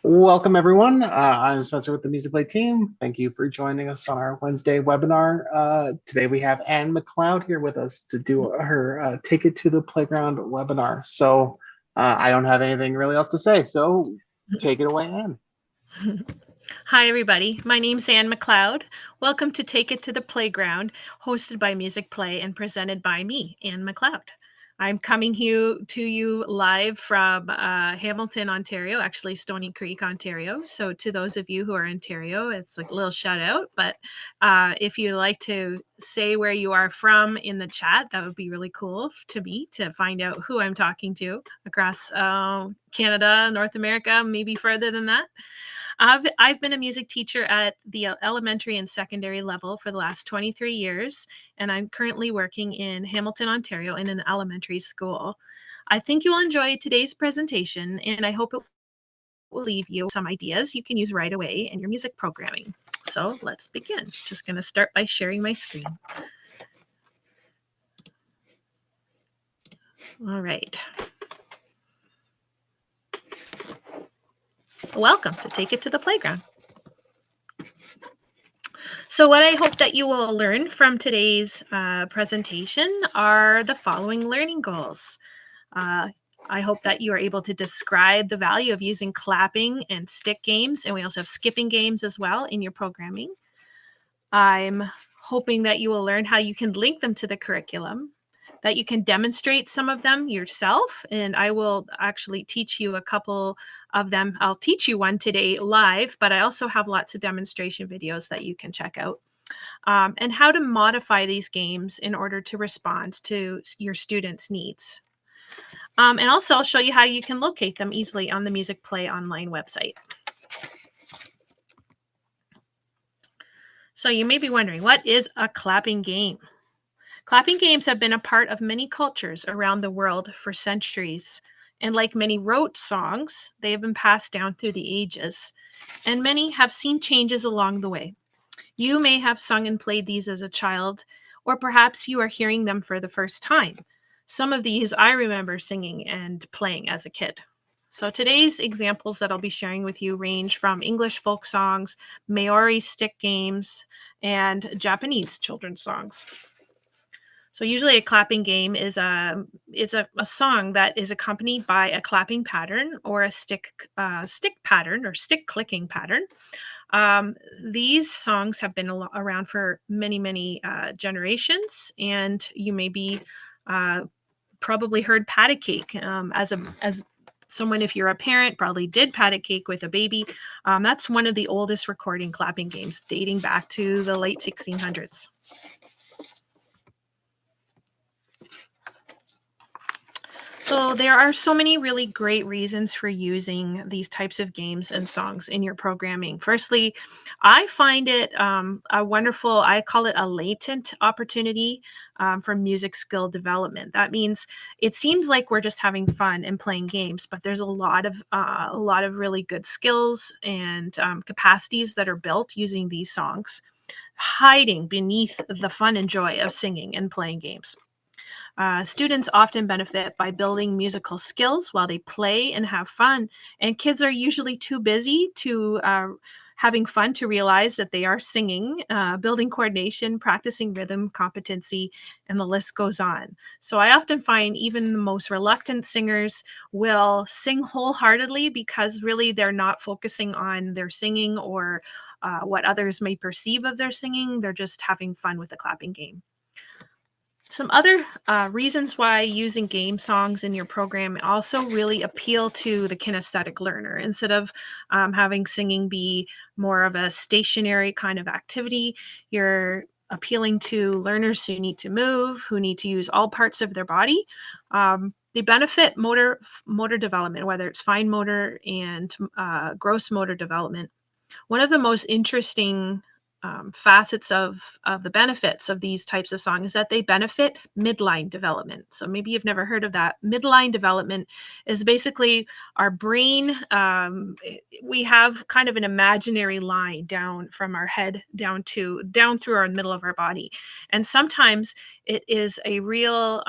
Welcome, everyone. I'm Spencer with the Musicplay team. Thank you for joining us on our Wednesday webinar. Today we have McLeod here with us to do her Take It to the Playground webinar. So I don't have anything really else to say, so take it away, Anne. Hi, everybody. My name's Anne McLeod. Welcome to Take It to the Playground, hosted by Musicplay and presented by me, Anne McLeod. I'm coming to you live from Hamilton, Ontario, actually Stony Creek, Ontario. So to those of you who are in Ontario, it's like a little shout out. But if you'd like to say where you are from in the chat, that would be really cool to me to find out who I'm talking to across Canada, North America, maybe further than that. I've been a music teacher at the elementary and secondary level for the last 23 years, and I'm currently working in Hamilton, Ontario in an elementary school. I think you'll enjoy today's presentation, and I hope it will leave you some ideas you can use right away in your music programming. So let's begin. Just going to start by sharing my screen. All right. Welcome to Take It to the Playground. So what I hope that you will learn from today's presentation are the following learning goals. I hope that you are able to describe the value of using clapping and stick games, and we also have skipping games as well in your programming. I'm hoping that you will learn how you can link them to the curriculum, that you can demonstrate some of them yourself, and I will actually teach you a couple of them. I'll teach you one today live, but I also have lots of demonstration videos that you can check out. And how to modify these games in order to respond to your students' needs. And also I'll show you how you can locate them easily on the MusicplayOnline website. So you may be wondering, what is a clapping game? Clapping games have been a part of many cultures around the world for centuries. And like many rote songs, they have been passed down through the ages. And many have seen changes along the way. You may have sung and played these as a child, or perhaps you are hearing them for the first time. Some of these I remember singing and playing as a kid. So today's examples that I'll be sharing with you range from English folk songs, Maori stick games, and Japanese children's songs. So usually a clapping game is a song that is accompanied by a clapping pattern or a stick pattern or stick clicking pattern. These songs have been around for many generations, and you may be probably heard pat a cake as someone, if you're a parent, probably did pat a cake with a baby. That's one of the oldest recording clapping games, dating back to the late 1600s. So there are so many really great reasons for using these types of games and songs in your programming. Firstly, I find it a wonderful, I call it a latent opportunity for music skill development. That means it seems like we're just having fun and playing games, but there's a lot of really good skills and capacities that are built using these songs, hiding beneath the fun and joy of singing and playing games. Students often benefit by building musical skills while they play and have fun, and kids are usually too busy to having fun to realize that they are singing, building coordination, practicing rhythm, competency, and the list goes on. So I often find even the most reluctant singers will sing wholeheartedly because really they're not focusing on their singing or what others may perceive of their singing. They're just having fun with the clapping game. Some other reasons why using game songs in your program also really appeal to the kinesthetic learner. Instead of having singing be more of a stationary kind of activity, you're appealing to learners who need to move, who need to use all parts of their body. They benefit motor development, whether it's fine motor and gross motor development. One of the most interesting facets of the benefits of these types of songs is that they benefit midline development. So maybe you've never heard of that. Midline development is basically our brain. We have kind of an imaginary line down from our head down through our middle of our body. And sometimes it is a real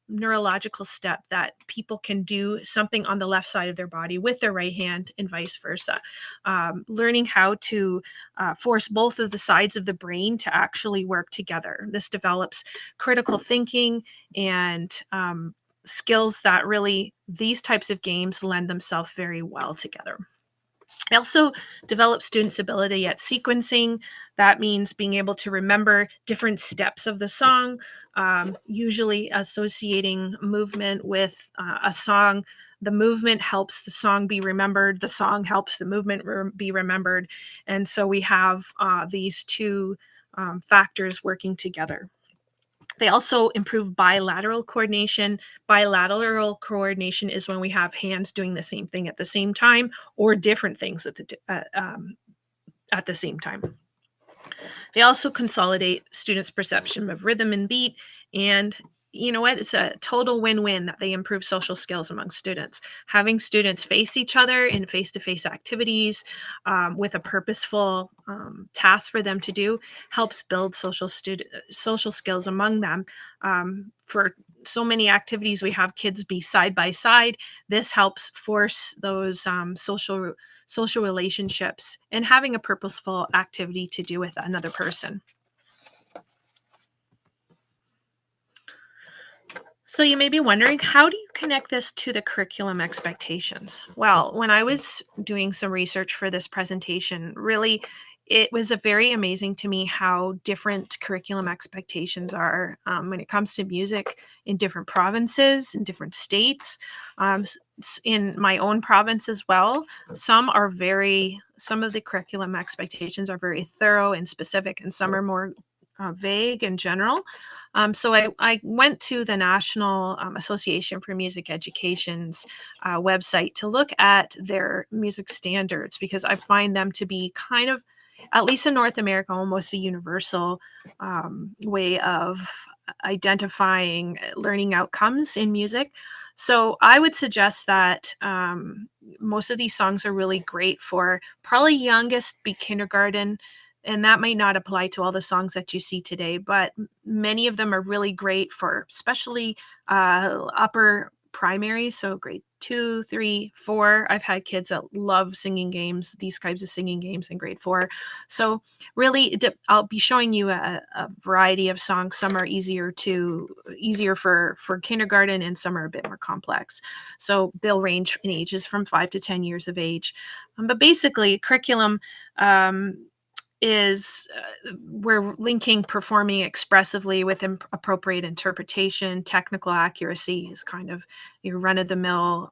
neurological step that people can do something on the left side of their body with their right hand and vice versa. Learning how to force both of the sides of the brain to actually work together. This develops critical thinking and skills that really these types of games lend themselves very well together. It also develops students' ability at sequencing. That means being able to remember different steps of the song, usually associating movement with a song. The movement helps the song be remembered. The song helps the movement be remembered. And so we have these two factors working together. They also improve bilateral coordination. Bilateral coordination is when we have hands doing the same thing at the same time or different things at the same time. They also consolidate students' perception of rhythm and beat. And you know what? It's a total win-win that they improve social skills among students. Having students face each other in face-to-face activities with a purposeful task for them to do helps build social skills among them. For so many activities, we have kids be side by side. This helps force those social relationships and having a purposeful activity to do with another person. So you may be wondering, how do you connect this to the curriculum expectations? Well, when I was doing some research for this presentation, really, it was very amazing to me how different curriculum expectations are when it comes to music in different provinces, in different states. In my own province as well, some of the curriculum expectations are very thorough and specific, and some are more vague and general. So I went to the National Association for Music Education's website to look at their music standards, because I find them to be kind of, at least in North America, almost a universal way of identifying learning outcomes in music. So I would suggest that most of these songs are really great for probably youngest be kindergarten. And that might not apply to all the songs that you see today, but many of them are really great for especially upper primary, so grade 2, 3, 4. I've had kids that love singing games, these types of singing games in grade 4. So really, I'll be showing you a variety of songs. Some are easier for kindergarten, and some are a bit more complex. So they'll range in ages from 5 to 10 years of age. But basically, curriculum is we're linking performing expressively with appropriate interpretation. Technical accuracy is kind of your run-of-the-mill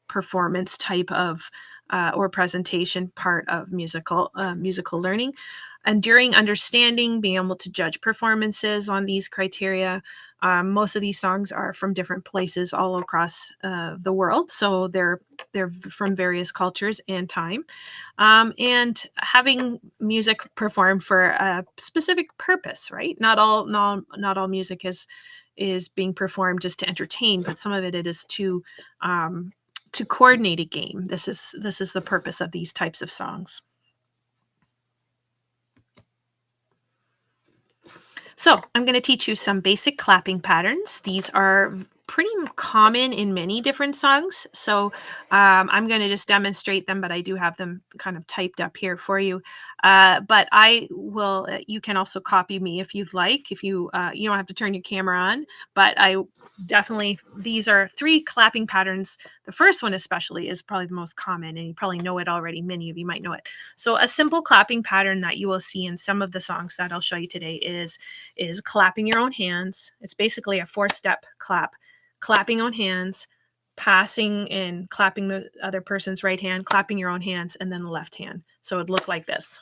performance type of or presentation part of musical learning. Enduring understanding, being able to judge performances on these criteria. Most of these songs are from different places all across the world, so they're from various cultures and time. And having music performed for a specific purpose, right? Not all music is being performed just to entertain, but some of it is to coordinate a game. This is the purpose of these types of songs. So I'm going to teach you some basic clapping patterns. These are pretty common in many different songs. So I'm going to just demonstrate them, but I do have them kind of typed up here for you. But I will, you can also copy me if you'd like. If you don't have to turn your camera on, but I definitely, these are 3 clapping patterns. The first one especially is probably the most common, and you probably know it already. Many of you might know it. So a simple clapping pattern that you will see in some of the songs that I'll show you today is clapping your own hands. It's basically a 4-step clap. Clapping on hands, passing and clapping the other person's right hand, clapping your own hands, and then the left hand. So it'd look like this.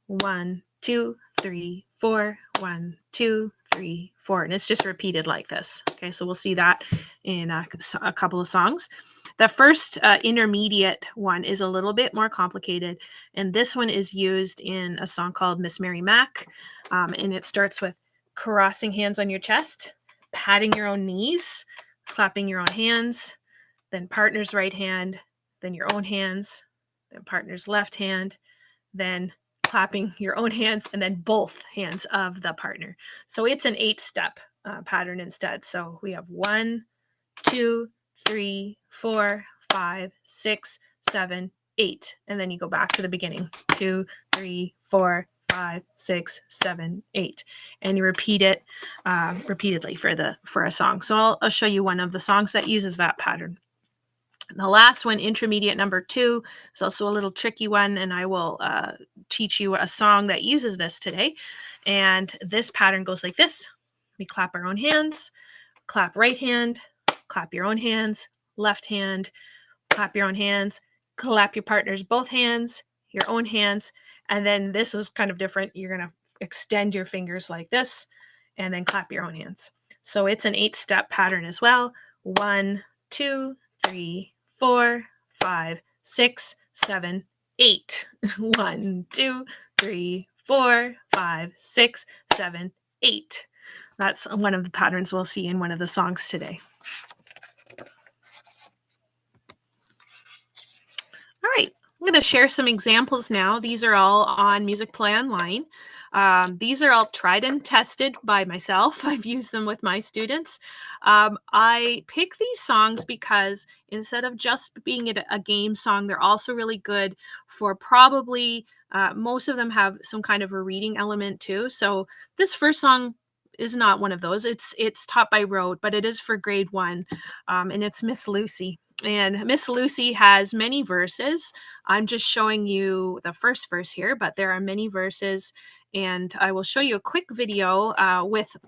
1, 2, 3, 4. 1, 2, 3, 4. And it's just repeated like this. Okay, so we'll see that in a couple of songs. The first intermediate one is a little bit more complicated. And this one is used in a song called Miss Mary Mack. And it starts with crossing hands on your chest, patting your own knees, clapping your own hands, then partner's right hand, then your own hands, then partner's left hand, then clapping your own hands, and then both hands of the partner. So it's an 8-step pattern instead. So we have 1, 2, 3, 4, 5, 6, 7, 8. And then you go back to the beginning. 2, 3, 4, 5, 6, 7, 8. And you repeat it repeatedly for a song. So I'll show you one of the songs that uses that pattern. The last one, intermediate number 2, is also a little tricky one, and I will teach you a song that uses this today. And this pattern goes like this. We clap our own hands, clap right hand, clap your own hands, left hand, clap your own hands, clap your partner's both hands, your own hands, and then this was kind of different. You're going to extend your fingers like this, and then clap your own hands. So it's an 8-step pattern as well. 1, 2, 3, 4, 5, 6, 7, 8. 1, 2, 3, 4, 5, 6, 7, 8. That's one of the patterns we'll see in one of the songs today. All right, I'm going to share some examples now. These are all on MusicplayOnline. These are all tried and tested by myself. I've used them with my students. I pick these songs because instead of just being a game song, they're also really good for probably, most of them have some kind of a reading element too. So this first song is not one of those. It's taught by rote, but it is for grade 1, and it's Miss Lucy. And Miss Lucy has many verses. I'm just showing you the first verse here, but there are many verses. And I will show you a quick video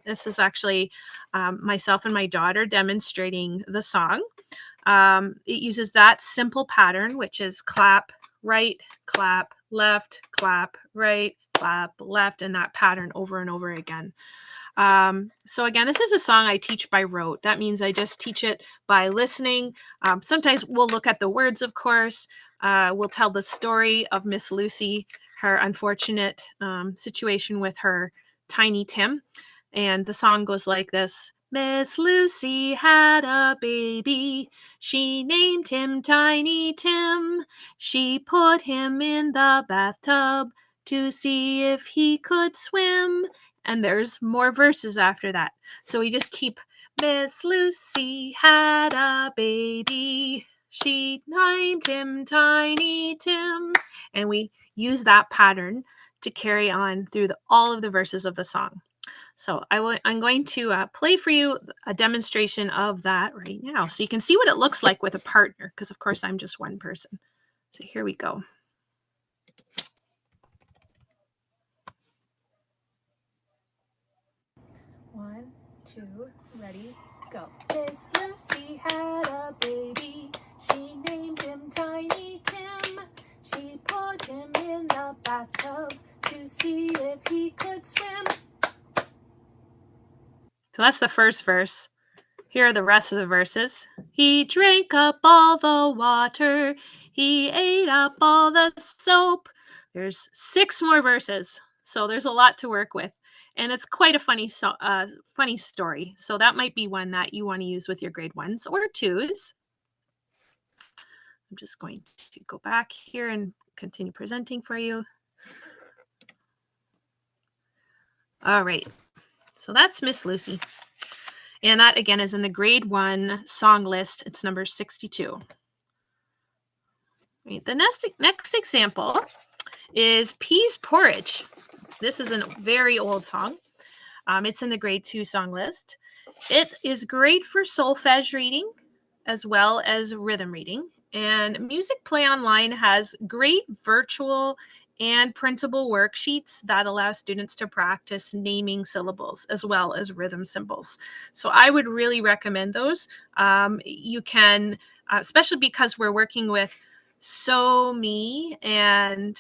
this is actually myself and my daughter demonstrating the song. It uses that simple pattern, which is clap, right, clap, left, clap, right, clap, left, and that pattern over and over again. So again, this is a song I teach by rote. That means I just teach it by listening. Sometimes we'll look at the words, of course. We'll tell the story of Miss Lucy, her unfortunate situation with her Tiny Tim. And the song goes like this. Miss Lucy had a baby. She named him Tiny Tim. She put him in the bathtub to see if he could swim. And there's more verses after that. So we just keep, Miss Lucy had a baby. She named him Tiny Tim. And we use that pattern to carry on through all of the verses of the song. So I'm going to play for you a demonstration of that right now. So you can see what it looks like with a partner, because of course I'm just one person. So here we go. 1, 2, ready, go. Miss Lucy had a baby. She named him Tiny Tim. She put him in the bathtub to see if he could swim. So that's the first verse. Here are the rest of the verses. He drank up all the water. He ate up all the soap. There's 6 more verses. So there's a lot to work with. And it's quite a funny story. So that might be one that you want to use with your grade 1s or 2s. I'm just going to go back here and continue presenting for you. All right. So that's Miss Lucy. And that, again, is in the grade 1 song list. It's number 62. Right. The next example is Pease, Porridge. This is a very old song. It's in the grade 2 song list. It is great for solfege reading as well as rhythm reading. And MusicplayOnline has great virtual and printable worksheets that allow students to practice naming syllables as well as rhythm symbols. So I would really recommend those. You can, especially because we're working with so, me, and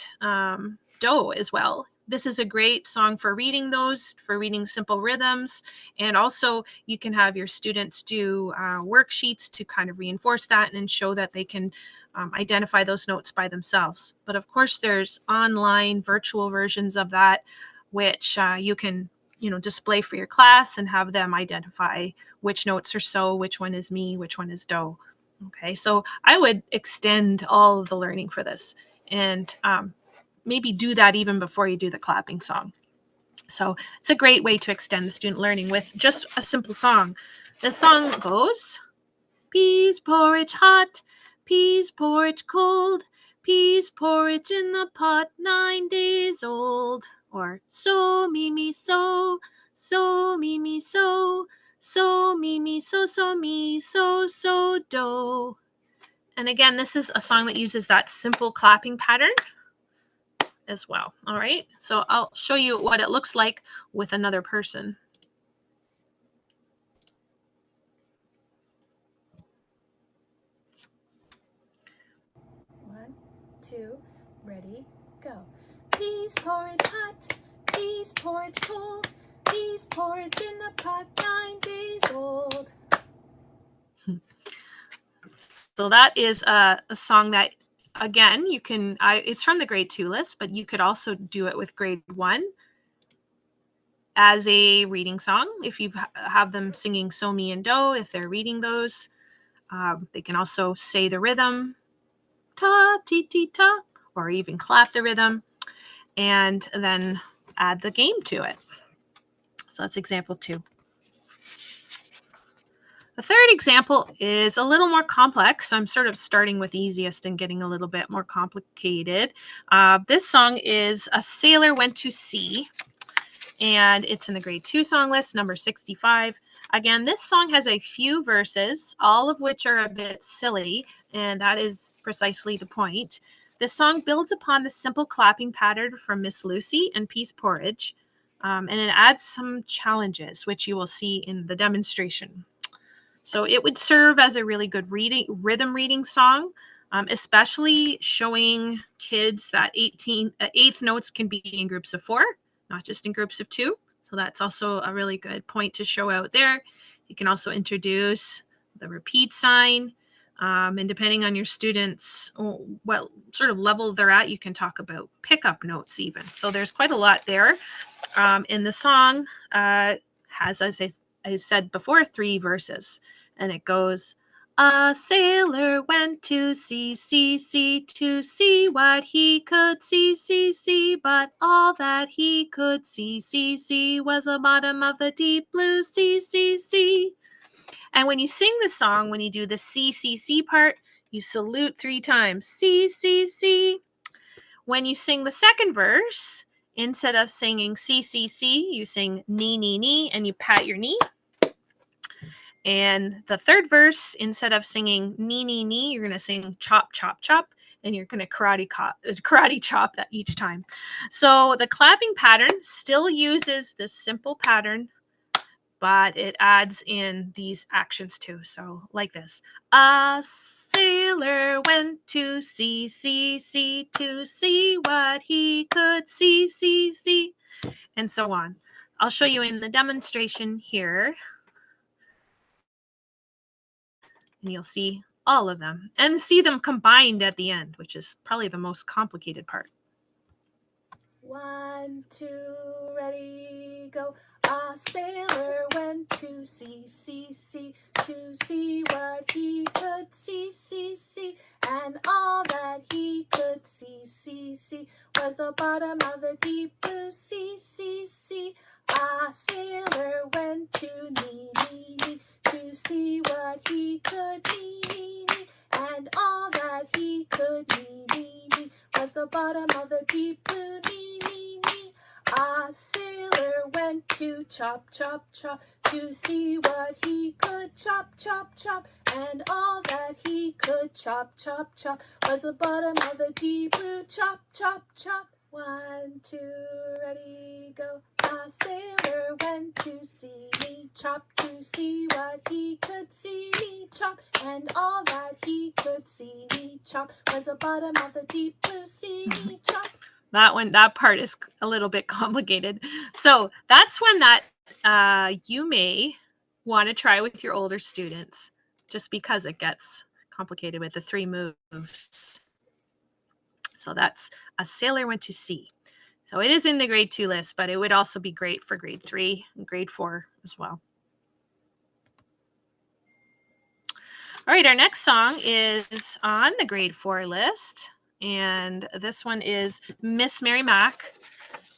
do as well. This is a great song for reading those, for reading simple rhythms. And also you can have your students do worksheets to kind of reinforce that and show that they can identify those notes by themselves. But of course, there's online virtual versions of that, which you can display for your class and have them identify which notes are so, which one is me, which one is do. Okay, so I would extend all of the learning for this and maybe do that even before you do the clapping song. So it's a great way to extend the student learning with just a simple song. This song goes, peas porridge hot, peas porridge cold, peas porridge in the pot 9 days old. Or so me me so me me so me me so me so do. And again, this is a song that uses that simple clapping pattern as well. All right, so I'll show you what it looks like with another person. One, two, ready, go. Peas porridge hot, peas porridge cold, peas porridge in the pot 9 days old. So that is a song that, again, you can, it's from the grade 2 list, but you could also do it with grade 1 as a reading song. If you have them singing So, Me, and Do, if they're reading those, they can also say the rhythm, ta, ti, ti, ta, or even clap the rhythm, and then add the game to it. So that's example 2. The third example is a little more complex. I'm sort of starting with easiest and getting a little bit more complicated. This song is A Sailor Went to Sea, and it's in the grade 2 song list, number 65. Again, this song has a few verses, all of which are a bit silly, and that is precisely the point. This song builds upon the simple clapping pattern from Miss Lucy and Pease Porridge, and it adds some challenges, which you will see in the demonstration. So it would serve as a really good rhythm reading song, especially showing kids that eighth notes can be in groups of 4, not just in groups of 2. So that's also a really good point to show out there. You can also introduce the repeat sign. And depending on your students, what sort of level they're at, you can talk about pickup notes even. So there's quite a lot there. And the song has, as I said before, 3 verses, and it goes, a sailor went to sea, to see what he could see, but all that he could see was the bottom of the deep blue sea. And when you sing the song, when you do the see part, you salute 3 times, see. When you sing the second verse, instead of singing see, you sing knee, and you pat your knee. And the third verse, instead of singing knee, you're going to sing chop, and you're going to karate chop that each time. So the clapping pattern still uses this simple pattern, but it adds in these actions too. So like this. A sailor went to sea, to see what he could see, and so on. I'll show you in the demonstration here. And you'll see all of them and see them combined at the end, which is probably the most complicated part. 1, 2, ready, go. A sailor went to sea, to see what he could see, and all that he could see was the bottom of the deep blue sea. A sailor went to knee, to see what he could knee, and all that he could knee was the bottom of the deep blue knee. A sailor went to chop, to see what he could chop, and all that he could chop was the bottom of the deep blue chop. 1, 2, ready, go. A sailor went to see chop, to see what he could see chop, and all that he could see chop was the bottom of the deep blue sea chop. That part is a little bit complicated. So that's one that you may want to try with your older students, just because it gets complicated with the 3 moves. So that's A Sailor Went to Sea. So it is in the grade 2 list, but it would also be great for grade 3 and grade 4 as well. All right, our next song is on the grade 4 list, and this one is Miss Mary Mack.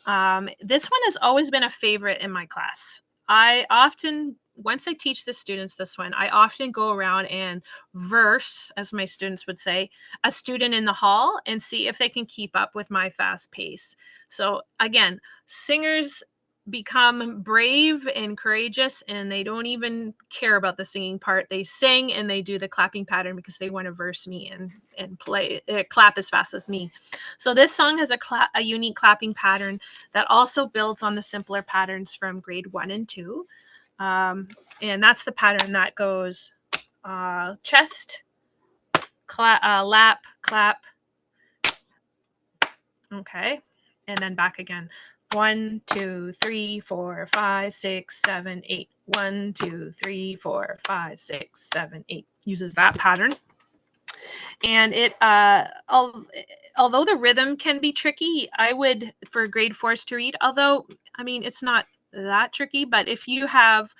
This one has always been a favorite in my class. I often, once I teach the students this one, I often go around and verse, as my students would say, a student in the hall and see if they can keep up with my fast pace. So again, singers become brave and courageous, and they don't even care about the singing part. They sing and they do the clapping pattern because they want to verse me and play clap as fast as me. So this song has a unique clapping pattern that also builds on the simpler patterns from grade 1 and 2. And that's the pattern that goes chest, lap, clap. Okay. And then back again. 1, 2, 3, 4, 5, 6, 7, 8. 1, 2, 3, 4, 5, 6, 7, 8. Uses that pattern. And it, although the rhythm can be tricky, I would, for grade 4s to read, although, I mean, it's not that tricky, but if you have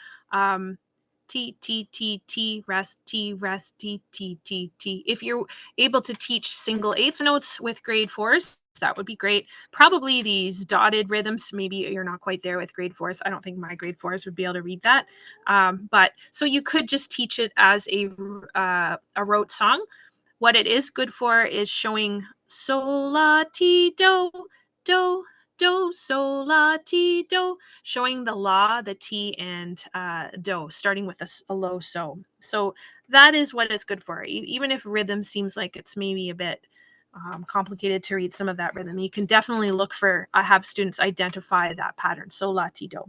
T, T, T, T, rest, T, rest, T, T, T, T. If you're able to teach single eighth notes with grade 4s, that would be great. Probably these dotted rhythms, maybe you're not quite there with grade 4s. I don't think my grade 4s would be able to read that. But so you could just teach it as a rote song. What it is good for is showing sol, la, ti, do, do, do, sol, la, ti, do, showing the la, the ti, and do, starting with a low so. So that is what it's good for. Even if rhythm seems like it's maybe a bit complicated to read some of that rhythm, you can definitely look for, have students identify that pattern, sol, la, ti, do.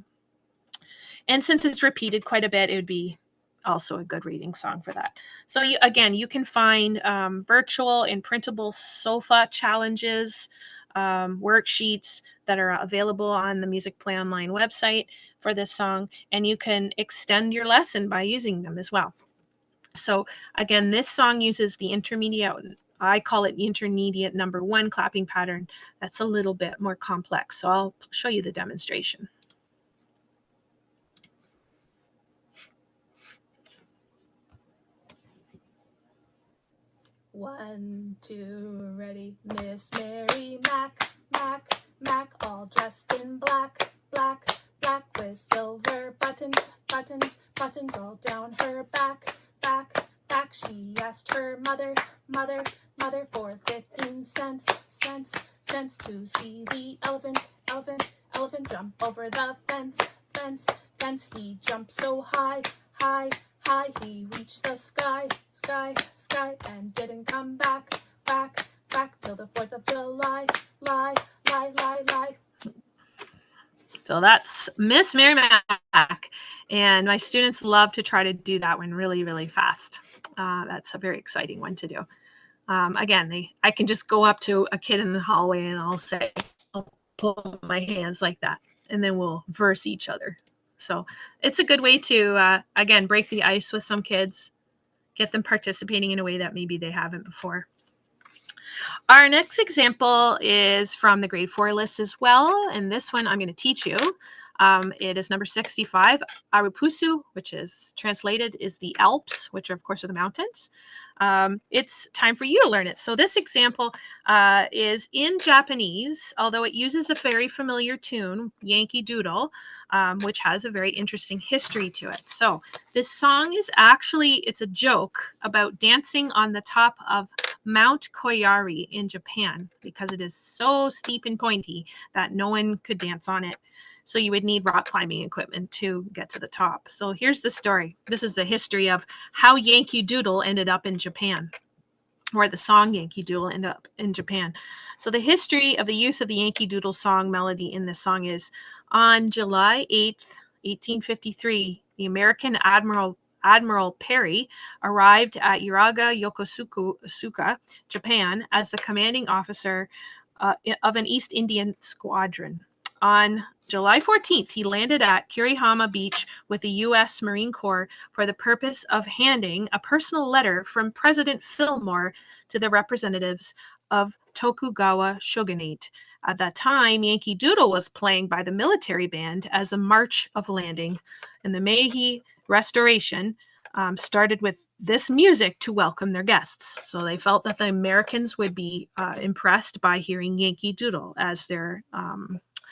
And since it's repeated quite a bit, it would be also a good reading song for that. So again, you can find virtual and printable SOFA challenges, worksheets that are available on the Musicplay Online website for this song, and you can extend your lesson by using them as well. So again, this song uses the intermediate, I call it the intermediate number 1 clapping pattern. That's a little bit more complex. So I'll show you the demonstration. 1, 2, ready. Miss Mary Mack, Mack, Mack, all dressed in black, black, black, with silver buttons, buttons, buttons all down her back, back, back. She asked her mother, mother, mother for 15 cents, cents, cents to see the elephant, elephant, elephant jump over the fence, fence, fence. He jumped so high, high, high, he reached the sky, sky, sky, and didn't come back, back, back till the 4th of July, lie, lie, lie, lie. So that's Miss Mary Mack, and my students love to try to do that one really, really fast. That's a very exciting one to do. Again, I can just go up to a kid in the hallway and I'll pull my hands like that, and then we'll verse each other. So it's a good way to, again, break the ice with some kids, get them participating in a way that maybe they haven't before. Our next example is from the grade 4 list as well. And this one I'm going to teach you. It is number 65, Arupusu, which is translated is the Alps, which are, of course, are the mountains. It's time for you to learn it. So this example is in Japanese, although it uses a very familiar tune, Yankee Doodle, which has a very interesting history to it. So this song is actually, it's a joke about dancing on the top of Mount Koyari in Japan, because it is so steep and pointy that no one could dance on it. So you would need rock climbing equipment to get to the top. So here's the story. This is the history of how Yankee Doodle ended up in Japan, or the song Yankee Doodle ended up in Japan. So the history of the use of the Yankee Doodle song melody in this song is, on July 8th, 1853, the American Admiral Perry arrived at Uraga Yokosuka, Japan, as the commanding officer of an East Indian squadron. On July 14th, he landed at Kurihama Beach with the U.S. Marine Corps for the purpose of handing a personal letter from President Fillmore to the representatives of Tokugawa Shogunate. At that time, Yankee Doodle was playing by the military band as a march of landing, and the Meiji Restoration started with this music to welcome their guests. So they felt that the Americans would be impressed by hearing Yankee Doodle as their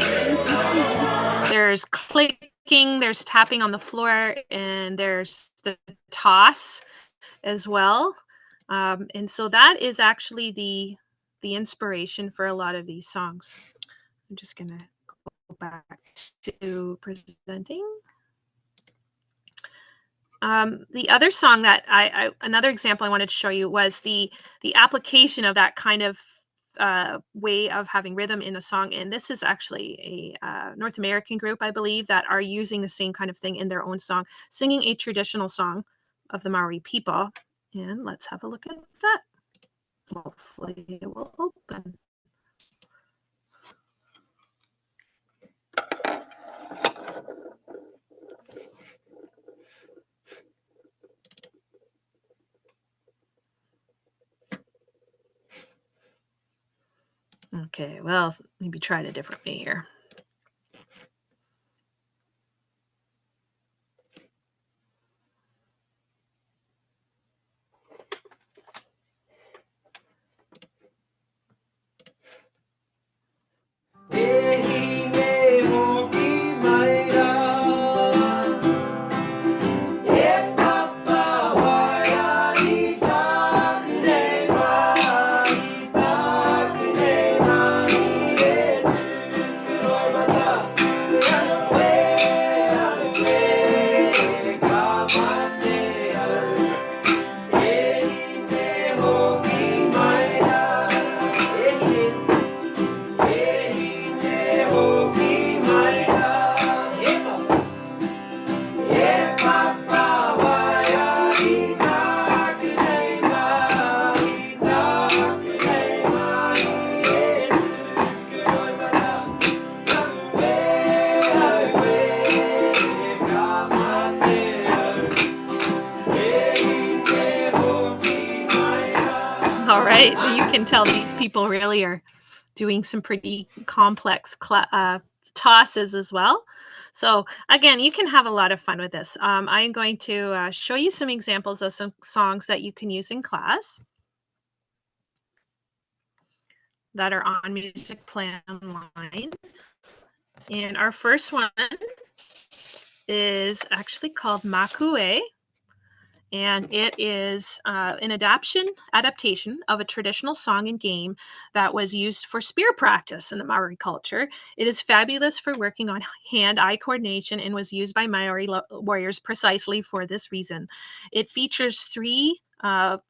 right. So you can see there's clicking, there's tapping on the floor, and there's the toss as well. And so that is actually the inspiration for a lot of these songs. I'm just gonna go back to presenting. The other song that another example I wanted to show you was the application of that kind of way of having rhythm in a song. And this is actually a North American group, I believe, that are using the same kind of thing in their own song, singing a traditional song of the Maori people. And let's have a look at that. Hopefully it will open. Okay, well, maybe try it a different way here. All right, you can tell these people really are doing some pretty complex tosses as well. So again, you can have a lot of fun with this. I'm going to show you some examples of some songs that you can use in class that are on Musicplay Online. And our first one is actually called Maku. And it is an adaptation of a traditional song and game that was used for spear practice in the Maori culture. It is fabulous for working on hand-eye coordination and was used by Maori warriors precisely for this reason. It features 3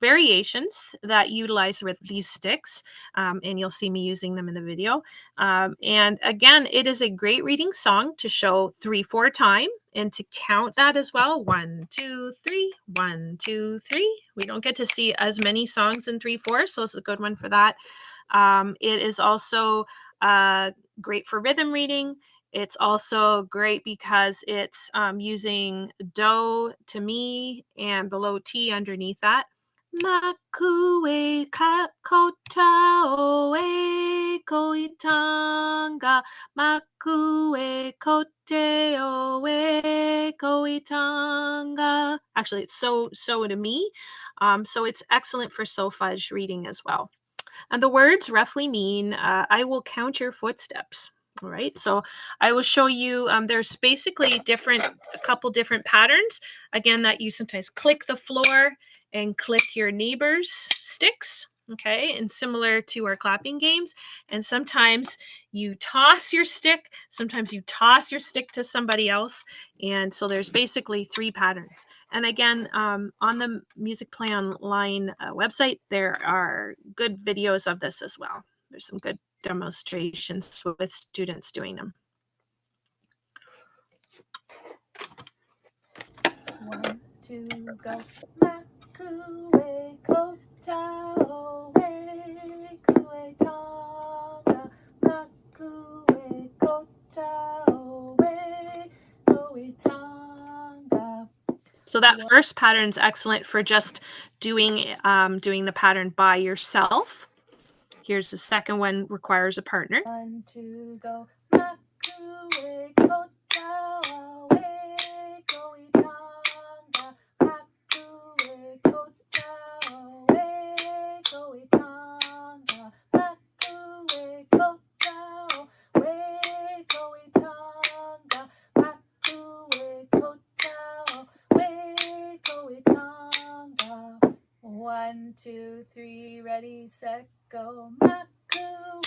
variations that utilize these sticks, and you'll see me using them in the video. And again, it is a great reading song to show 3/4 time and to count that as well. 1, 2, 3, 1, 2, 3. We don't get to see as many songs in 3/4, so it's a good one for that. It is also great for rhythm reading. It's also great because it's using do to mi and the low T underneath that. Maku e kota o e koitanga. Maku e kote o e koitanga. Actually, it's so to me. So it's excellent for solfege reading as well. And the words roughly mean, I will count your footsteps. All right, so I will show you, there's basically a couple different patterns, again, that you sometimes click the floor and click your neighbor's sticks, okay, and similar to our clapping games. And sometimes you toss your stick, sometimes you toss your stick to somebody else. And so there's basically 3 patterns. And again, on the Musicplay Online website, there are good videos of this as well. There's some good demonstrations with students doing them. 1, 2, go. Maku e kota o e kue tonga. Maku e kota o e kue tonga. So that first pattern is excellent for just doing the pattern by yourself. Here's the second one, requires a partner. 1, 2, go. Maku e kota o e kue tonga. Maku e kota o e kue tonga. Maku e kota o e 1, 2, 3, ready, set, go. Maku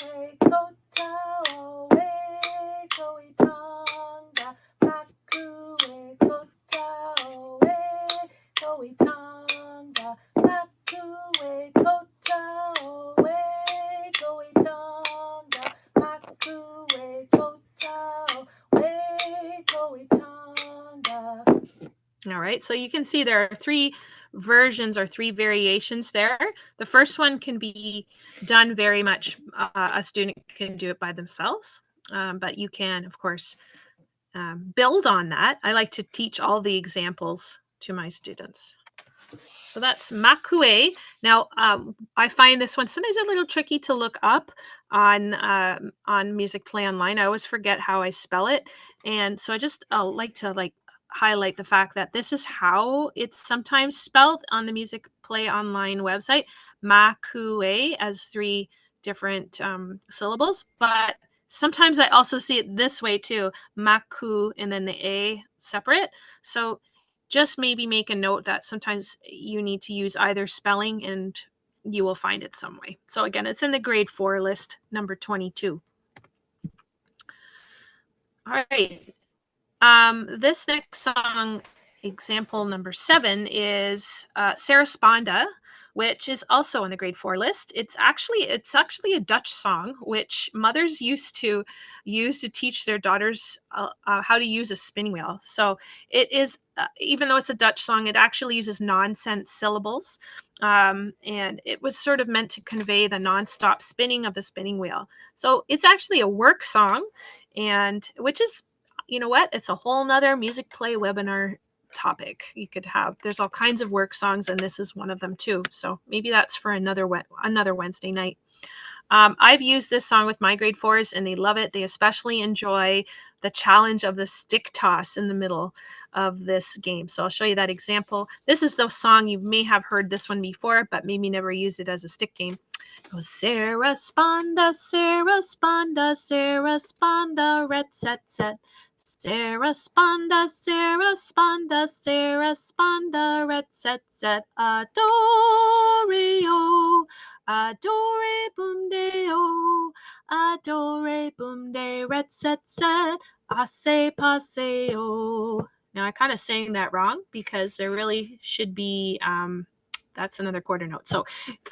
e kota o e koi tonga. Maku e kota o e koi tonga. Maku e kota o e koi tonga. Maku e kota o e koi tonga. All right, so you can see there are 3 versions or 3 variations there. The first one can be done very much, a student can do it by themselves, but you can, of course, build on that. I like to teach all the examples to my students. So that's Makue. Now, I find this one sometimes a little tricky to look up on MusicplayOnline. I always forget how I spell it, and so I just like to highlight the fact that this is how it's sometimes spelled on the MusicplayOnline website. Makue as 3 different syllables, but sometimes I also see it this way too, Maku and then the A separate. So just maybe make a note that sometimes you need to use either spelling and you will find it some way. So again, it's in the grade 4 list, number 22. All right. This next song, example number 7, is Sarasponda, which is also on the grade 4 list. It's actually a Dutch song, which mothers used to use to teach their daughters how to use a spinning wheel. So it is, even though it's a Dutch song, it actually uses nonsense syllables. And it was sort of meant to convey the nonstop spinning of the spinning wheel. So it's actually a work song, and which is, you know what? It's a whole nother music play webinar topic. You could have, there's all kinds of work songs, and this is one of them too. So maybe that's for another Wednesday night. I've used this song with my grade 4s, and they love it. They especially enjoy the challenge of the stick toss in the middle of this game. So I'll show you that example. This is the song. You may have heard this one before, but maybe never used it as a stick game. It goes, Sarasponda, Sarasponda, Sarasponda, ret set set. Sarasponda, Sarasponda, Sarasponda, ret set set. Adore-o, adore boom de-o, adore boom de, ret set set. Passe, passe-o. Now I kind of sang that wrong because there really should be, that's another quarter note. So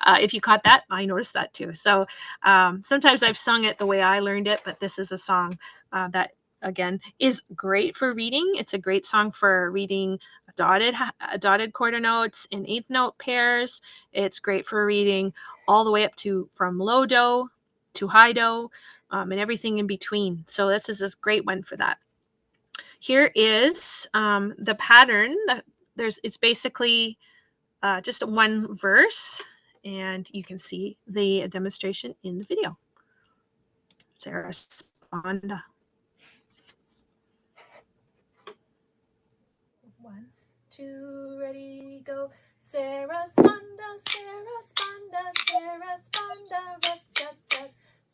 if you caught that, I noticed that too. So sometimes I've sung it the way I learned it, but this is a song that, again, is great for reading. It's a great song for reading dotted quarter notes and 8th note pairs. It's great for reading all the way up to from low do to high do, and everything in between. So this is a great one for that. Here is the pattern. It's basically just one verse, and you can see the demonstration in the video. Sarasponda. 1, 2, ready, go. Sarasponda, Sarasponda, Sarasponda, ret set set.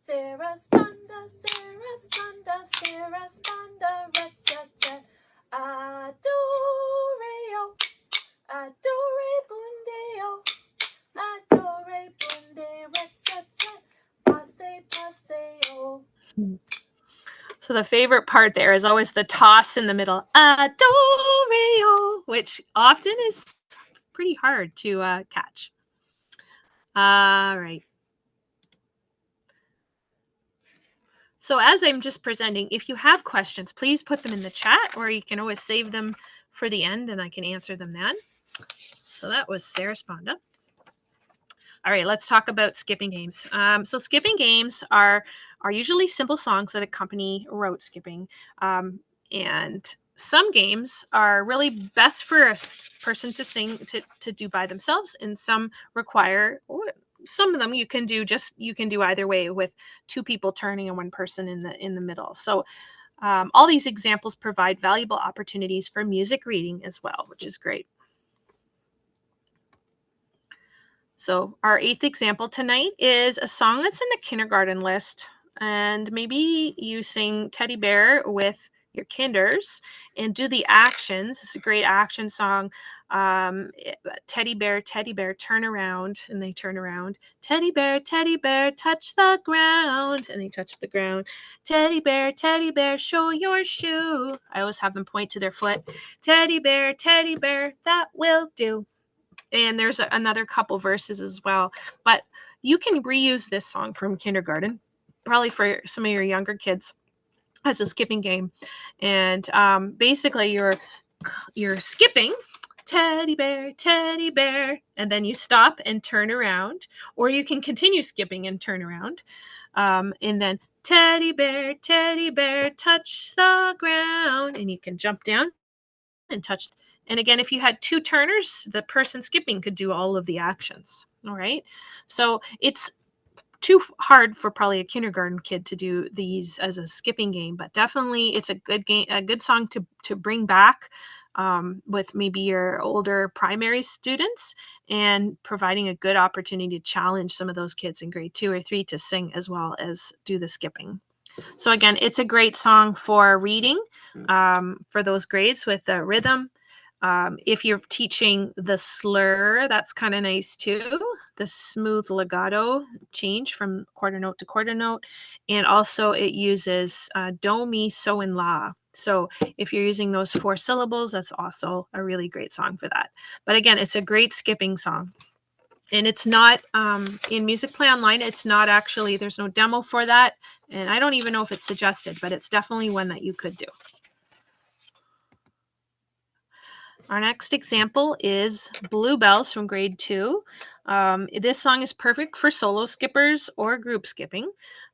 Sarasponda, Sarasponda, Sarasponda, ret set set. Adore-o, adore bunde-o, adore bunde, ret set set. Passe, passe-o. So the favorite part there is always the toss in the middle, adore, which often is pretty hard to catch. All right. So as I'm just presenting, if you have questions, please put them in the chat, or you can always save them for the end and I can answer them then. So that was Sarasponda. All right, let's talk about skipping games. So skipping games are usually simple songs that accompany rote skipping. And some games are really best for a person to sing, to do by themselves, and some require, or some of them you can do either way, with 2 people turning and 1 person in the middle. So all these examples provide valuable opportunities for music reading as well, which is great. So our 8th example tonight is a song that's in the kindergarten list, and maybe you sing Teddy Bear with your kinders and do the actions. It's a great action song. Teddy bear, turn around, and they turn around. Teddy bear, touch the ground, and they touch the ground. Teddy bear, show your shoe. I always have them point to their foot. Teddy bear, that will do. And there's another couple verses as well. But you can reuse this song from kindergarten, probably for some of your younger kids, as a skipping game. And basically you're skipping teddy bear, and then you stop and turn around, or you can continue skipping and turn around, and then teddy bear, touch the ground, and you can jump down and touch. And again, if you had two turners, the person skipping could do all of the actions. All right, so it's too hard for probably a kindergarten kid to do these as a skipping game, but definitely it's a good game, a good song to bring back with maybe your older primary students, and providing a good opportunity to challenge some of those kids in grade 2 or 3 to sing as well as do the skipping. So again, it's a great song for reading for those grades with the rhythm. If you're teaching the slur, that's kind of nice too. The smooth legato change from quarter note to quarter note. And also it uses do, mi, so, and la. So if you're using those 4 syllables, that's also a really great song for that. But again, it's a great skipping song. And it's not in MusicplayOnline. It's not actually, there's no demo for that. And I don't even know if it's suggested, but it's definitely one that you could do. Our next example is Bluebells from grade 2. This song is perfect for solo skippers or group skipping.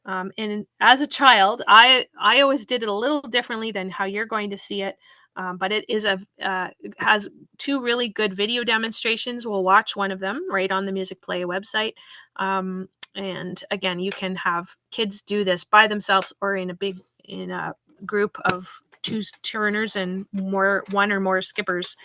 And as a child, I always did it a little differently than how you're going to see it. But it is has 2 really good video demonstrations. We'll watch one of them right on the Musicplay website. And again, you can have kids do this by themselves or in a group of 2 turners and 1 or more skippers.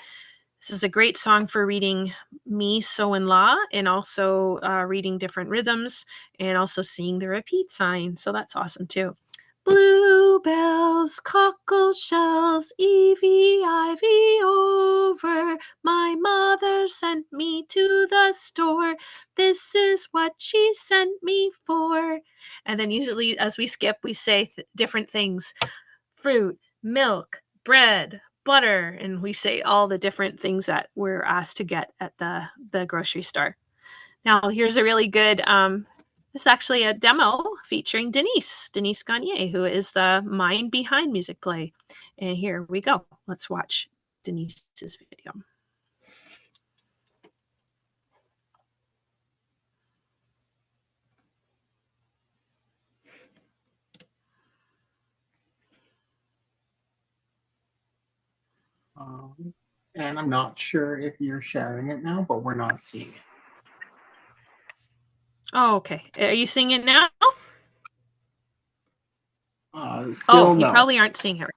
This is a great song for reading mi, so, and la, and also reading different rhythms, and also seeing the repeat sign. So that's awesome too. Bluebells, cockle shells, ivy over. My mother sent me to the store. This is what she sent me for. And then usually as we skip, we say different things. Fruit, milk, bread, butter, and we say all the different things that we're asked to get at the grocery store. Now, here's a really good, this is actually a demo featuring Denise Gagne, who is the mind behind Musicplay. And here we go. Let's watch Denise's video. And I'm not sure if you're sharing it now, but we're not seeing it. Oh, okay. Are you seeing it now? Still you no. probably aren't seeing it.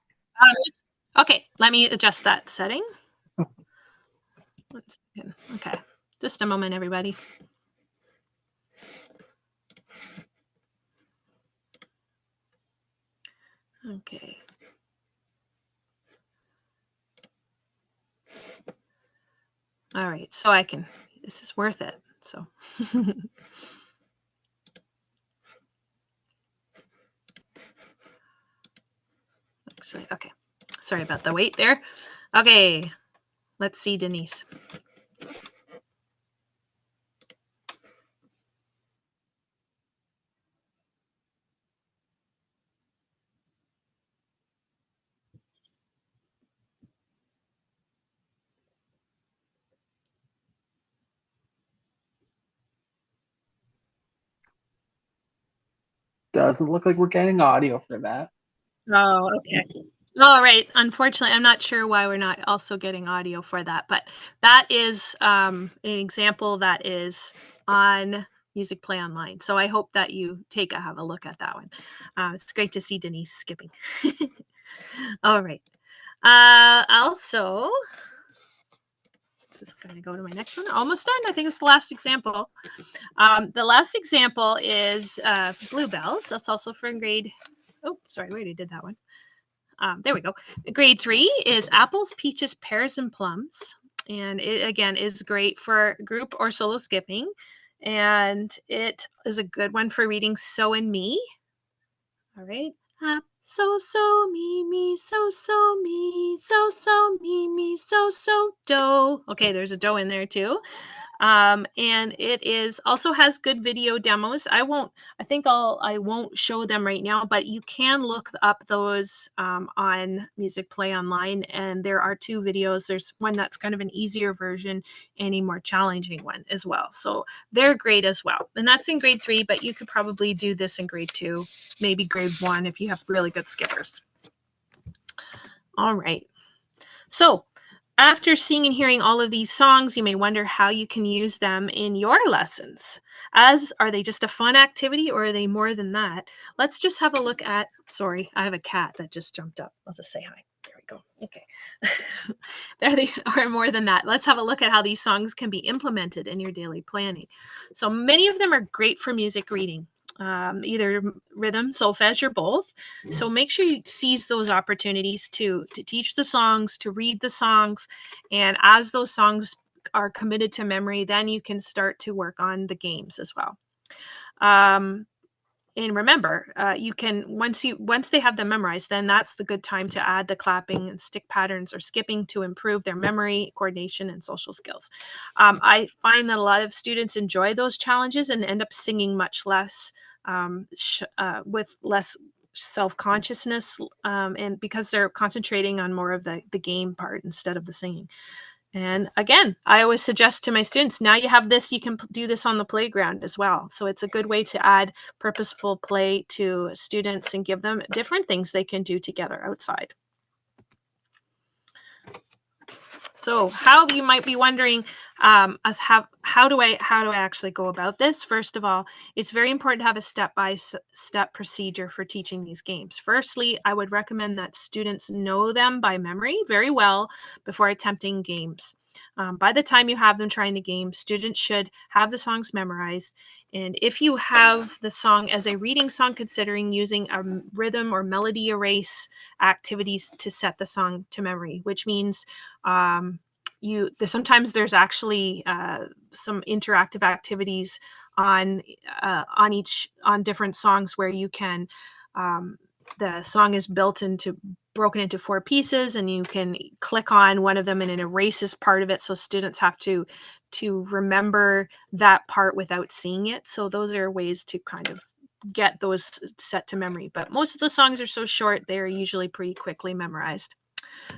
Okay, let me adjust that setting. 1 second. Okay, just a moment, everybody. Okay. All right, so this is worth it. So. Actually, okay. Sorry about the wait there. Okay, let's see Denise. Doesn't look like we're getting audio for that. Oh, okay. All right. Unfortunately, I'm not sure why we're not also getting audio for that, but that is an example that is on MusicplayOnline. So I hope that you have a look at that one. It's great to see Denise skipping. All right. Also, just going to go to my next one. Almost done. I think it's the last example. The last example is Bluebells. That's also for grade. Oh, sorry, we already did that one. there we go. Grade 3 is apples, peaches, pears, and plums. And it, again, is great for group or solo skipping. And it is a good one for reading So and Me. All right. So, me, me, me, me, do. Okay, there's a do in there too. And it is also has good video demos. I won't show them right now, but you can look up those on MusicplayOnline, and there are 2 videos. There's one that's kind of an easier version and a more challenging one as well. So they're great as well. And that's in grade 3, but you could probably do this in grade 2, maybe grade 1 if you have really good skippers. All right. So after seeing and hearing all of these songs, you may wonder how you can use them in your lessons. Are they just a fun activity, or are they more than that? Let's just have a look at, sorry, I have a cat that just jumped up. I'll just say hi. There we go. Okay. There they are, more than that. Let's have a look at how these songs can be implemented in your daily planning. So many of them are great for music reading. Either rhythm, solfege, or both. So make sure you seize those opportunities to teach the songs, to read the songs. And as those songs are committed to memory, then you can start to work on the games as well. And remember, you can, once they have them memorized, then that's the good time to add the clapping and stick patterns or skipping to improve their memory, coordination, and social skills. I find that a lot of students enjoy those challenges and end up singing much less, with less self-consciousness, and because they're concentrating on more of the game part instead of the singing. And again, I always suggest to my students, now you have this, you can do this on the playground as well. So it's a good way to add purposeful play to students and give them different things they can do together outside. So how, you might be wondering, how do I actually go about this? First of all, it's very important to have a step-by-step procedure for teaching these games. Firstly, I would recommend that students know them by memory very well before attempting games. By the time you have them trying the game, students should have the songs memorized. And if you have the song as a reading song, considering using a rhythm or melody erase activities to set the song to memory, which means sometimes there's actually some interactive activities on different songs where you can, the song is broken into 4 pieces, and you can click on one of them and it erases part of it. So students have to remember that part without seeing it. So those are ways to kind of get those set to memory. But most of the songs are so short, they're usually pretty quickly memorized.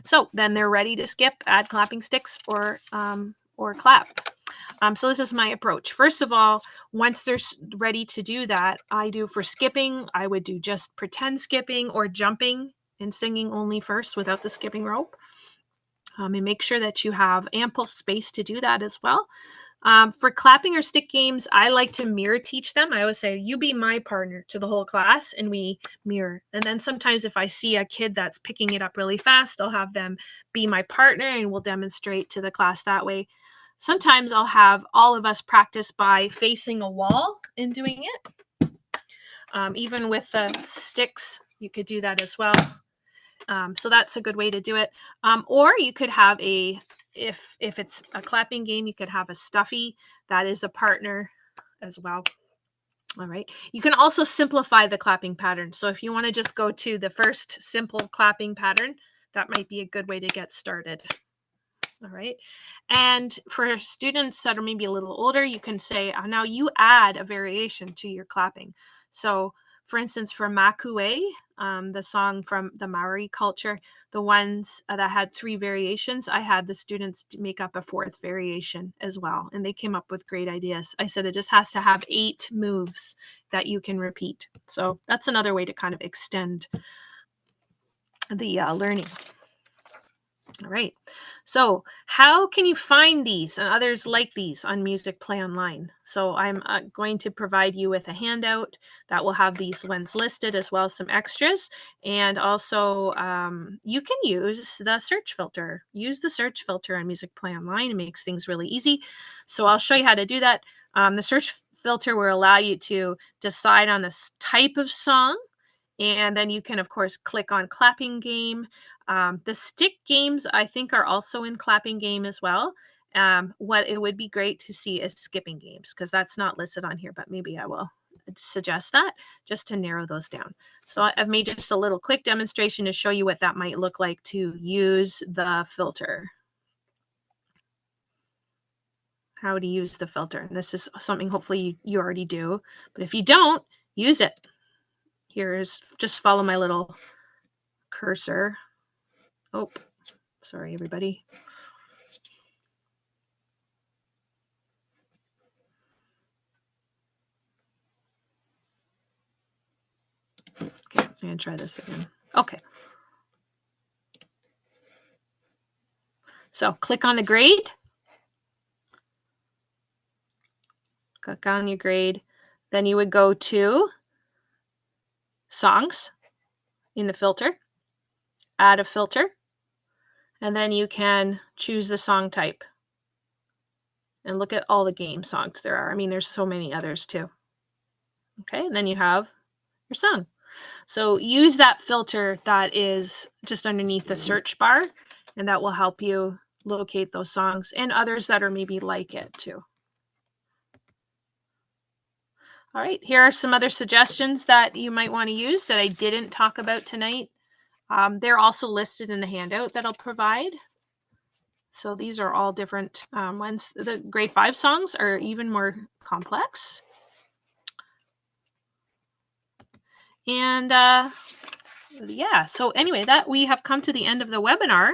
So then they're ready to skip, add clapping sticks, or clap. So this is my approach. First of all, once they're ready to do that, for skipping, I would do just pretend skipping or jumping and singing only first without the skipping rope. And make sure that you have ample space to do that as well. For clapping or stick games, I like to mirror teach them. I always say, you be my partner to the whole class, and we mirror. And then sometimes if I see a kid that's picking it up really fast, I'll have them be my partner and we'll demonstrate to the class that way. Sometimes I'll have all of us practice by facing a wall and doing it. Even with the sticks, you could do that as well. So that's a good way to do it. Or you could have if it's a clapping game, you could have a stuffy that is a partner as well. All right. You can also simplify the clapping pattern. So if you want to just go to the first simple clapping pattern, that might be a good way to get started. All right. And for students that are maybe a little older, you can say, now you add a variation to your clapping. So for instance, for Maku, the song from the Maori culture, the ones that had 3 variations, I had the students make up a 4th variation as well. And they came up with great ideas. I said it just has to have 8 moves that you can repeat. So that's another way to kind of extend the learning. All right. So how can you find these and others like these on MusicplayOnline? So I'm going to provide you with a handout that will have these ones listed, as well as some extras. And also you can use the search filter. Use the search filter on MusicplayOnline. It makes things really easy. So I'll show you how to do that. The search filter will allow you to decide on this type of song And then you can, of course, click on clapping game. The stick games, I think, are also in clapping game as well. What it would be great to see is skipping games, because that's not listed on here, but maybe I will suggest that just to narrow those down. So I've made just a little quick demonstration to show you what that might look like to use the filter. How to use the filter. And this is something hopefully you already do, but if you don't, use it. Here's, just follow my little cursor. Oh, sorry, everybody. Okay, I'm gonna try this again. Okay. So click on the grade. Click on your grade. Then you would go to songs in the filter, add a filter, and then you can choose the song type. And look at all the game songs there are. I mean, there's so many others too. Okay, and then you have your song. So use that filter that is just underneath the search bar, and that will help you locate those songs and others that are maybe like it too. All right, here are some other suggestions that you might want to use that I didn't talk about tonight. They're also listed in the handout that I'll provide. So these are all different ones. The grade 5 songs are even more complex. And yeah, so anyway, that we have come to the end of the webinar.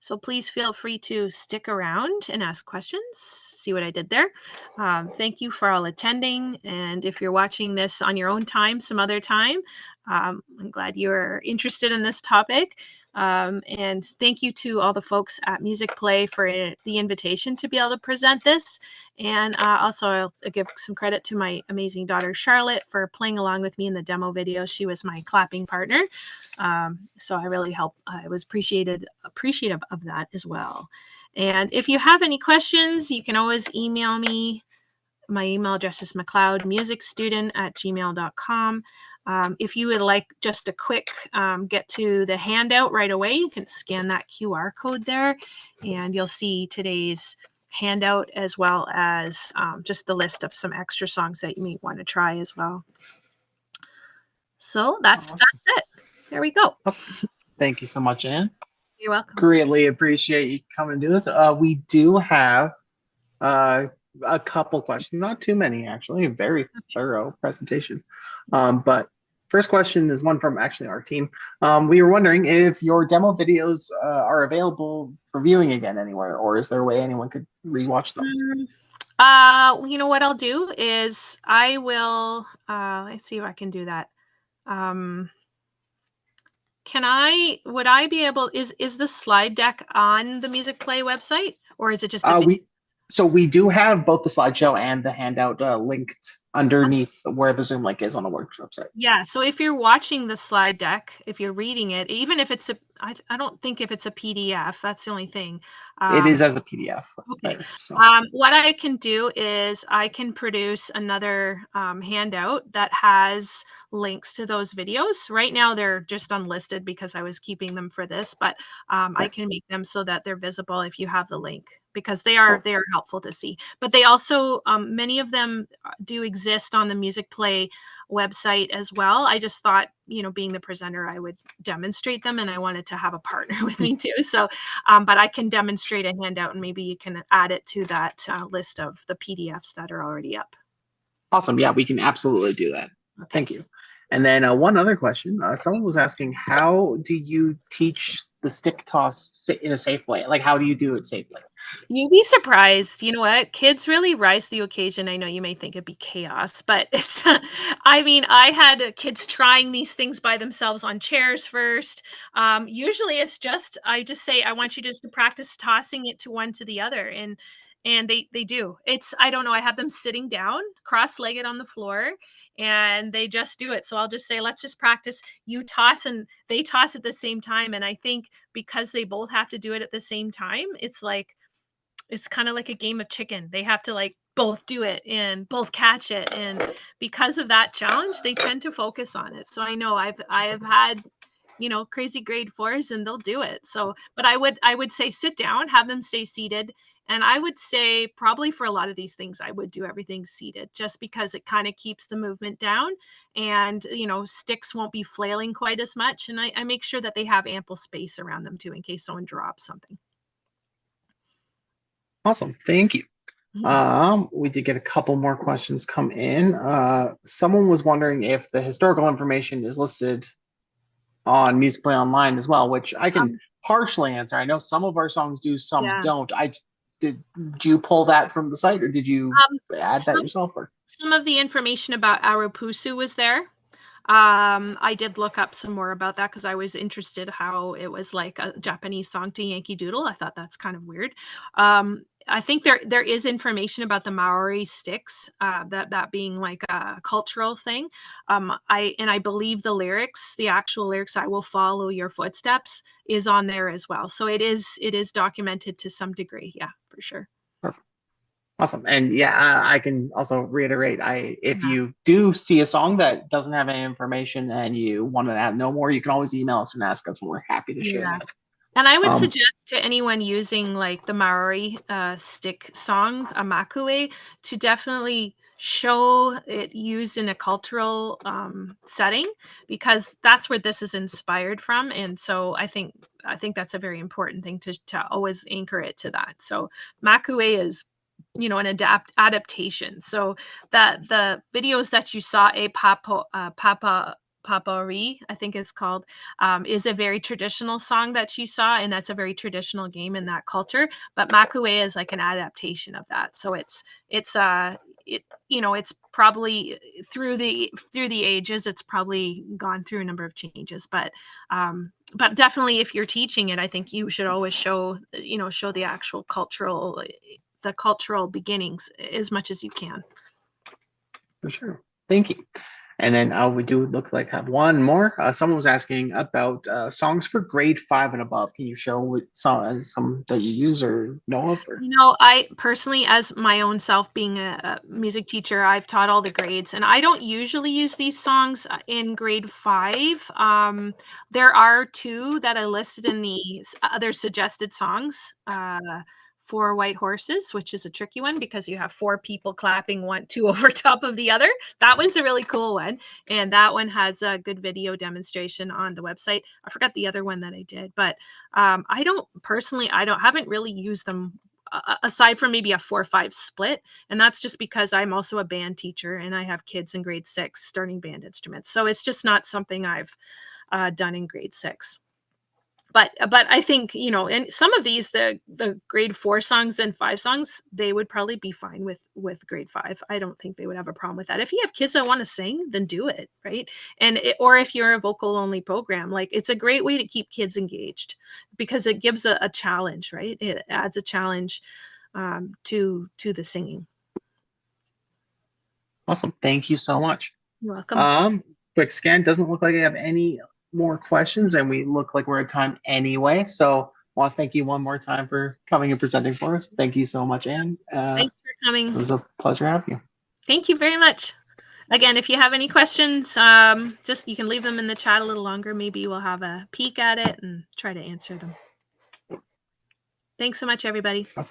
So please feel free to stick around and ask questions. See what I did there. Thank you for all attending. And if you're watching this on your own time, some other time, I'm glad you're interested in this topic. And thank you to all the folks at Musicplay for the invitation to be able to present this. And also I'll give some credit to my amazing daughter, Charlotte, for playing along with me in the demo video. She was my clapping partner. So I really I was appreciative of that as well. And if you have any questions, you can always email me. My email address is McLeod.musicstudent@gmail.com. If you would like just a quick get to the handout right away, you can scan that QR code there, and you'll see today's handout as well as just the list of some extra songs that you may want to try as well. So that's it. There we go. Thank you so much, Anne. You're welcome. Greatly appreciate you coming to do this. We do have a couple questions, not too many actually, a very thorough presentation. But first question is one from actually our team. We were wondering if your demo videos are available for viewing again anywhere, or is there a way anyone could rewatch them? You know what I'll do is I will, let's see if I can do that. Would I be able, is the slide deck on the Musicplay website, or is it just so we do have both the slideshow and the handout linked underneath where the Zoom link is on the workshop website. Yeah, so if you're watching the slide deck, if you're reading it, even if it's I don't think if it's a PDF, that's the only thing. It is as a PDF. Okay. There, so. What I can do is I can produce another handout that has links to those videos. Right now they're just unlisted because I was keeping them for this, but I can make them so that they're visible if you have the link, because they are helpful to see. But they also many of them do exist on the Musicplay website as well. I just thought, being the presenter, I would demonstrate them, and I wanted to have a partner with me too. So, but I can demonstrate a handout, and maybe you can add it to that list of the PDFs that are already up. Awesome. Yeah, we can absolutely do that. Okay. Thank you. And then one other question. Someone was asking, how do you teach the stick toss in a safe way? Like, how do you do it safely? You'd be surprised. You know what? Kids really rise to the occasion. I know you may think it'd be chaos, but it's, I mean, I had kids trying these things by themselves on chairs first. Usually it's just, I just say, I want you just to practice tossing it to one to the other. And they do. It's, I don't know, I have them sitting down, cross-legged on the floor, and they just do it. So I'll just say, let's just practice. You toss and they toss at the same time. And I think because they both have to do it at the same time, it's like, it's kind of like a game of chicken. They have to like both do it and both catch it, and because of that challenge, they tend to focus on it. So I know I have had, you know, crazy grade 4s, and they'll do it. So, but I would say sit down, have them stay seated. And I would say probably for a lot of these things, I would do everything seated, just because it kind of keeps the movement down, and, you know, sticks won't be flailing quite as much. And I make sure that they have ample space around them too, in case someone drops something. Awesome. Thank you. Mhm. We did get a couple more questions come in. Someone was wondering if the historical information is listed on Musicplay Online as well, which I can partially answer. I know some of our songs do, some Yeah. don't. Did you pull that from the site, or did you add that yourself? Or Some of the information about Arupusu was there. I did look up some more about that because I was interested how it was like a Japanese song to Yankee Doodle. I thought that's kind of weird. I think there is information about the Maori sticks, that being like a cultural thing. I believe the lyrics, the actual lyrics, "I will follow your footsteps," is on there as well. So it is documented to some degree. Yeah, for sure. awesome. And yeah, I can also reiterate, if Yeah. you do see a song that doesn't have any information and you want to know more, you can always email us and ask us, and we're happy to share Yeah. that. And I would suggest to anyone using like the Maori stick song, a Maku, to definitely show it used in a cultural setting, because that's where this is inspired from. And so I think that's a very important thing to always anchor it to that. So Maku is, you know, an adaptation. So that the videos that you saw, a Papa Papari, I think it's called, is a very traditional song that you saw, and that's a very traditional game in that culture. But Makue is like an adaptation of that. So it's it, you know, it's probably through the ages, it's probably gone through a number of changes. But definitely, if you're teaching it, I think you should always show, you know, show the actual cultural beginnings as much as you can. For sure. Thank you. And then we do look like have one more. Someone was asking about songs for grade 5 and above. Can you show what some that you use or know of? Or? You know, I personally, as my own self being a music teacher, I've taught all the grades, and I don't usually use these songs in grade 5. There are 2 that I listed in the other suggested songs. For White Horses, which is a tricky one because you have 4 people clapping 2 over top of the other. That one's a really cool one, and that one has a good video demonstration on the website. I forgot the other one that I did, but I haven't really used them aside from maybe a 4-5 split, and that's just because I'm also a band teacher and I have kids in grade 6 starting band instruments, so it's just not something I've done in grade 6. But I think, you know, and some of these, the grade 4 songs and 5 songs, they would probably be fine with grade 5. I don't think they would have a problem with that. If you have kids that want to sing, then do it, right? Or if you're a vocal only program, like, it's a great way to keep kids engaged because it gives a challenge, right? It adds a challenge to the singing. Awesome. Thank you so much. You're welcome. Quick scan. Doesn't look like I have any more questions, and we look like we're at time anyway. So I want to thank you one more time for coming and presenting for us. Thank you so much, Anne. Thanks for coming. It was a pleasure having you. Thank you very much. Again, if you have any questions, just you can leave them in the chat a little longer. Maybe we'll have a peek at it and try to answer them. Thanks so much, everybody.